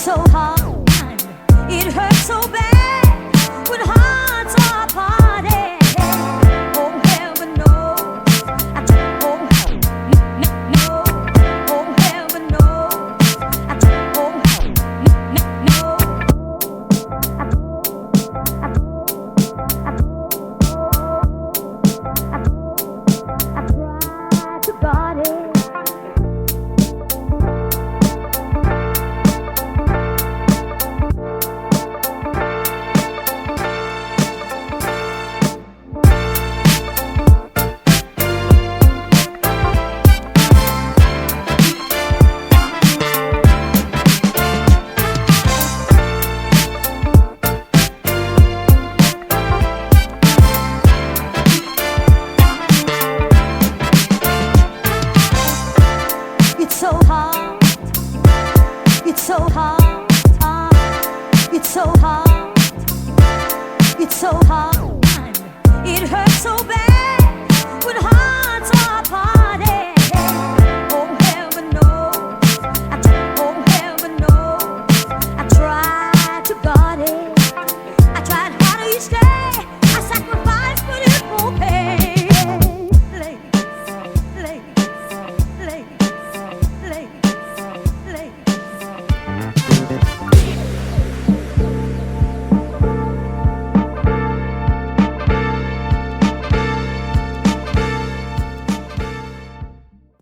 so hard, it hurts so bad when hearts are parted. Oh heaven knows, oh no, oh heaven knows, oh no. I tried to guard it. It's so hard, it's so hard, it's so hard, it's so hard. It hurts so bad when hearts are apart.